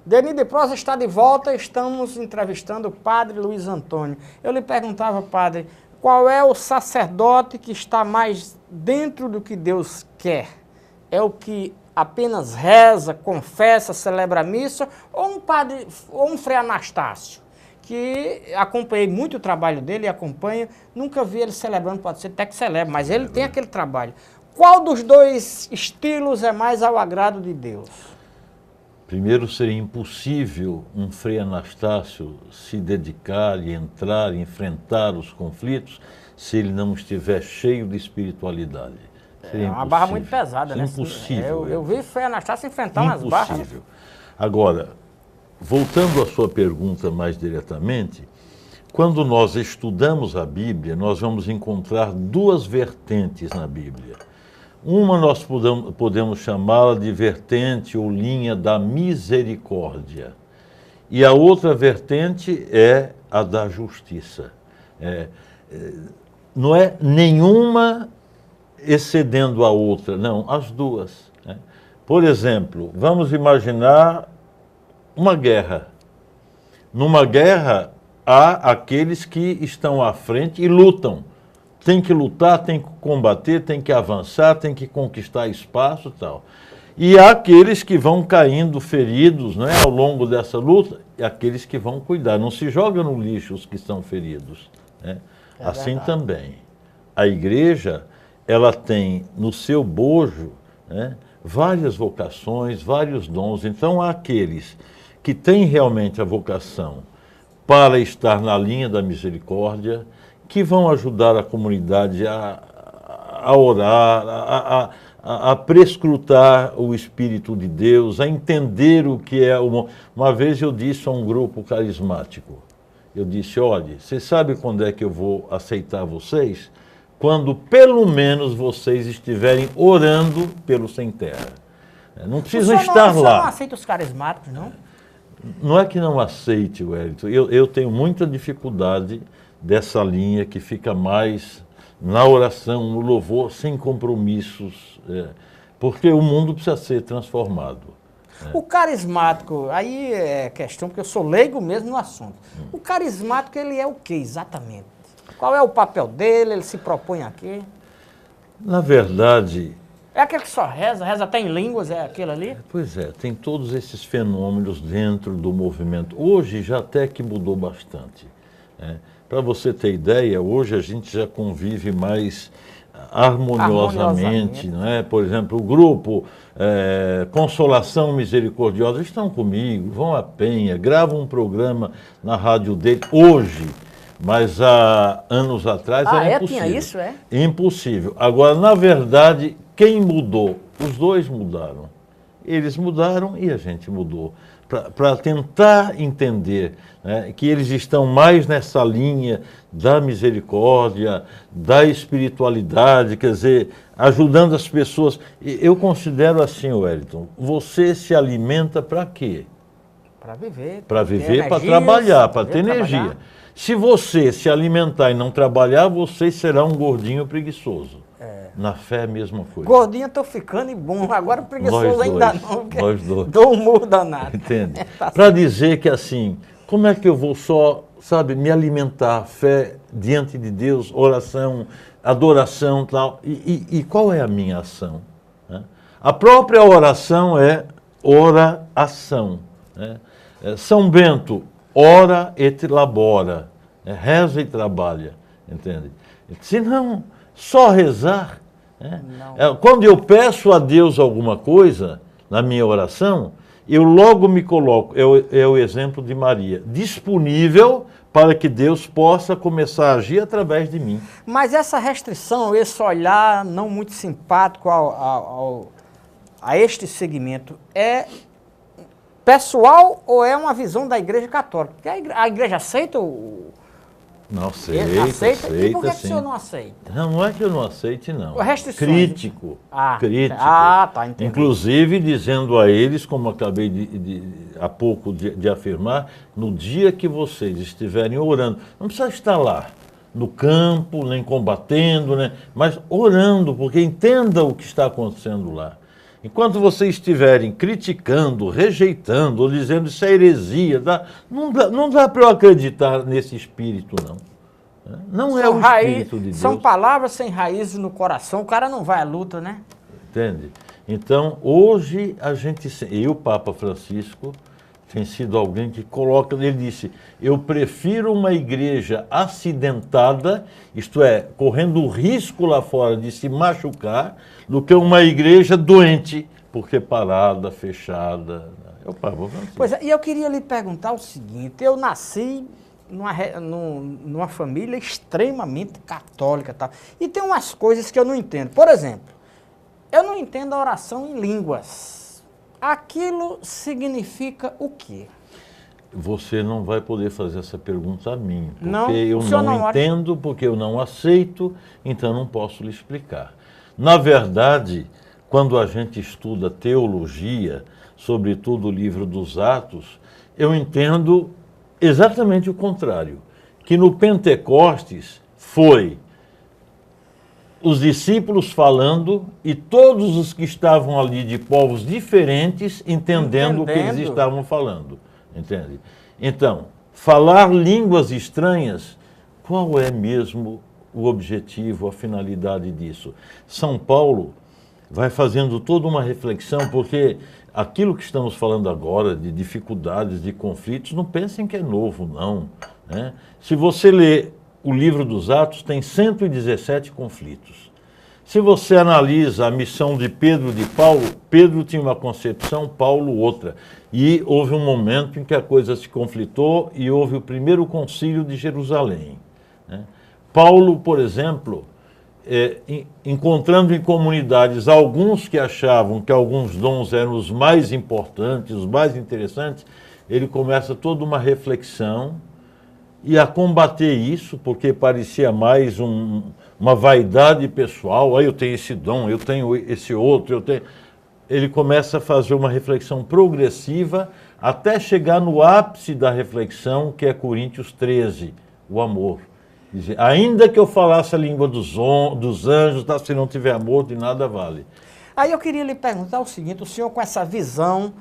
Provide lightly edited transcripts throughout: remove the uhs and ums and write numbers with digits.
Denis de Prosa está de volta, estamos entrevistando o padre Luiz Antônio. Eu lhe perguntava, padre, qual é o sacerdote que está mais dentro do que Deus quer? É o que apenas reza, confessa, celebra a missa, ou um padre, ou um frei Anastácio, que acompanhei muito o trabalho dele e acompanho, nunca vi ele celebrando, pode ser até que celebre, mas ele tem aquele trabalho. Qual dos dois estilos é mais ao agrado de Deus? Primeiro, seria impossível um frei Anastácio se dedicar e entrar, enfrentar os conflitos, se ele não estiver cheio de espiritualidade. Seria uma barra muito pesada, né? Impossível. Eu vi frei Anastácio enfrentar umas barras. Impossível. Agora, voltando à sua pergunta mais diretamente, quando nós estudamos a Bíblia, nós vamos encontrar duas vertentes na Bíblia. Uma nós podemos chamá-la de vertente ou linha da misericórdia. E a outra vertente é a da justiça. Não é nenhuma excedendo a outra, não, as duas. Né? Por exemplo, vamos imaginar uma guerra. Numa guerra, há aqueles que estão à frente e lutam. Tem que lutar, tem que combater, tem que avançar, tem que conquistar espaço e tal. E há aqueles que vão caindo feridos, né, ao longo dessa luta, e aqueles que vão cuidar. Não se joga no lixo os que estão feridos. Né? Assim verdade. Também. A igreja, ela tem no seu bojo, né, várias vocações, vários dons. Então, há aqueles que têm realmente a vocação para estar na linha da misericórdia, que vão ajudar a comunidade a orar, a prescrutar o Espírito de Deus, a entender o que é o... Uma vez eu disse a um grupo carismático, eu disse, olha, você sabe quando é que eu vou aceitar vocês? Quando pelo menos vocês estiverem orando pelo sem terra. Não precisam estar lá. Você não aceita os carismáticos, não? Não é que não aceite, Wellington. Eu tenho muita dificuldade dessa linha que fica mais na oração, no louvor, sem compromissos, porque o mundo precisa ser transformado. O carismático, aí é questão, porque eu sou leigo mesmo no assunto. O carismático, ele é o que exatamente? Qual é o papel dele? Ele se propõe a quê? Na verdade... É aquele que só reza até em línguas, é aquele ali? Pois é, tem todos esses fenômenos dentro do movimento. Hoje já até que mudou bastante. Para você ter ideia, hoje a gente já convive mais harmoniosamente. Não é? Por exemplo, o grupo Consolação Misericordiosa estão comigo, vão à Penha, gravam um programa na rádio dele hoje, mas há anos atrás era impossível. Tinha isso, é? Impossível. Agora, na verdade, quem mudou? Os dois mudaram. Eles mudaram e a gente mudou. Para tentar entender, né, que eles estão mais nessa linha da misericórdia, da espiritualidade, quer dizer, ajudando as pessoas. Eu considero assim, Wellington, você se alimenta para quê? Para viver. Para viver, para trabalhar, para ter energia. Se você se alimentar e não trabalhar, você será um gordinho preguiçoso. Na fé, a mesma coisa. Gordinho, estou ficando e bom. Agora preguiçoso ainda não. Nós dois. Dou um murro danado. Entende? Para dizer que assim, como é que eu vou só, sabe, me alimentar, fé diante de Deus, oração, adoração e tal. E qual é a minha ação? A própria oração é oração. São Bento, ora et labora. Reza e trabalha. Entende? Se não, só rezar. Quando eu peço a Deus alguma coisa na minha oração, eu logo me coloco, é o exemplo de Maria, disponível para que Deus possa começar a agir através de mim. Mas essa restrição, esse olhar não muito simpático a este segmento, é pessoal ou é uma visão da Igreja Católica? Porque a Igreja aceita o... Não, aceita. E por que o senhor não aceita? Não é que eu não aceite, não. Restrições. Crítico. Crítico. Tá, entendi. Inclusive dizendo a eles, como acabei há pouco de afirmar, no dia que vocês estiverem orando, não precisa estar lá no campo, nem combatendo, né, mas orando, porque entenda o que está acontecendo lá. Enquanto vocês estiverem criticando, rejeitando, ou dizendo isso é heresia, não dá para eu acreditar nesse espírito, não. Não é o espírito de Deus. São palavras sem raízes no coração, o cara não vai à luta, né? Entende? Então, hoje, o Papa Francisco tem sido alguém que coloca, ele disse, eu prefiro uma igreja acidentada, isto é, correndo o risco lá fora de se machucar, do que uma igreja doente, porque parada, fechada. É o Papa Francisco. Pois é, e eu queria lhe perguntar o seguinte, eu nasci numa família extremamente católica, tá? E tem umas coisas que eu não entendo. Por exemplo, eu não entendo a oração em línguas. Aquilo significa o quê? Você não vai poder fazer essa pergunta a mim, porque não, eu não entendo, porque eu não aceito, então não posso lhe explicar. Na verdade, quando a gente estuda teologia, sobretudo o livro dos Atos, eu entendo exatamente o contrário, que no Pentecostes foi os discípulos falando e todos os que estavam ali de povos diferentes entendendo o que eles estavam falando, entende? Então, falar línguas estranhas, qual é mesmo o objetivo, a finalidade disso? São Paulo vai fazendo toda uma reflexão, porque aquilo que estamos falando agora, de dificuldades, de conflitos, não pensem que é novo, não, né? Se você ler o livro dos Atos, tem 117 conflitos. Se você analisa a missão de Pedro e de Paulo, Pedro tinha uma concepção, Paulo outra. E houve um momento em que a coisa se conflitou e houve o primeiro concílio de Jerusalém, né? Paulo, por exemplo, encontrando em comunidades alguns que achavam que alguns dons eram os mais importantes, os mais interessantes, ele começa toda uma reflexão e a combater isso, porque parecia mais uma vaidade pessoal, eu tenho esse dom, eu tenho esse outro, Ele começa a fazer uma reflexão progressiva até chegar no ápice da reflexão, que é Coríntios 13, o amor. Dizer, ainda que eu falasse a língua dos anjos, se não tiver amor, de nada vale. Aí eu queria lhe perguntar o seguinte, o senhor com essa visão,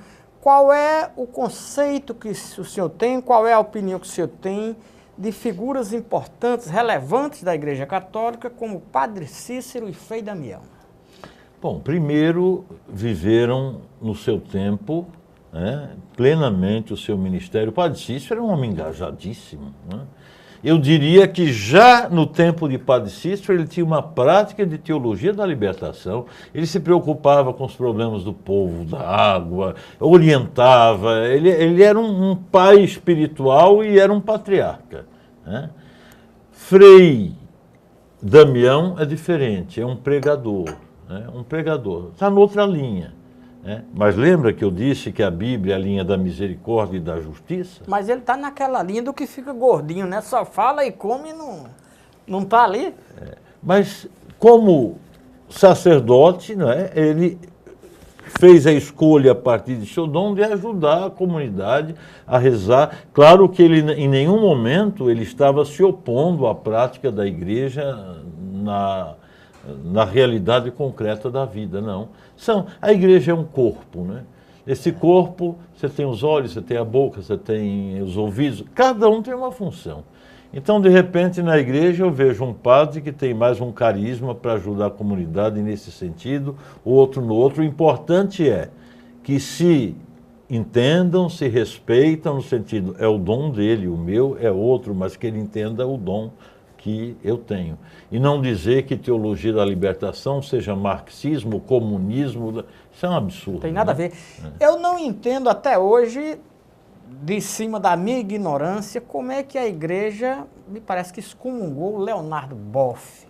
qual é o conceito que o senhor tem, qual é a opinião que o senhor tem de figuras importantes, relevantes da Igreja Católica, como Padre Cícero e Frei Damião? Bom, primeiro, viveram no seu tempo, né, plenamente o seu ministério. O Padre Cícero era um homem engajadíssimo, né? Eu diria que já no tempo de Padre Cícero ele tinha uma prática de teologia da libertação, ele se preocupava com os problemas do povo, da água, orientava, ele era um pai espiritual e era um patriarca, né? Frei Damião é diferente, é um pregador, né? Um pregador, está noutra linha. Mas lembra que eu disse que a Bíblia é a linha da misericórdia e da justiça? Mas ele está naquela linha do que fica gordinho, né? Só fala e come e não está ali. Mas como sacerdote, né, ele fez a escolha a partir de seu dom de ajudar a comunidade a rezar. Claro que ele em nenhum momento ele estava se opondo à prática da igreja na realidade concreta da vida, não. A igreja é um corpo, né? Esse corpo, você tem os olhos, você tem a boca, você tem os ouvidos, cada um tem uma função. Então, de repente, na igreja eu vejo um padre que tem mais um carisma para ajudar a comunidade nesse sentido, o outro no outro. O importante é que se entendam, se respeitam, no sentido, é o dom dele, o meu é outro, mas que ele entenda o dom que eu tenho. E não dizer que teologia da libertação seja marxismo, comunismo, isso é um absurdo. Tem nada a ver. Eu não entendo até hoje, de cima da minha ignorância, como é que a igreja, me parece que excomungou Leonardo Boff.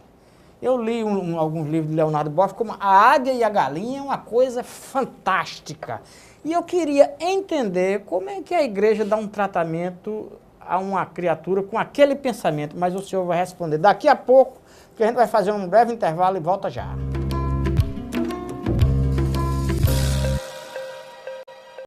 Eu li alguns livros de Leonardo Boff, como A Águia e a Galinha, é uma coisa fantástica. E eu queria entender como é que a igreja dá um tratamento a uma criatura com aquele pensamento, mas o senhor vai responder daqui a pouco, que a gente vai fazer um breve intervalo e volta já.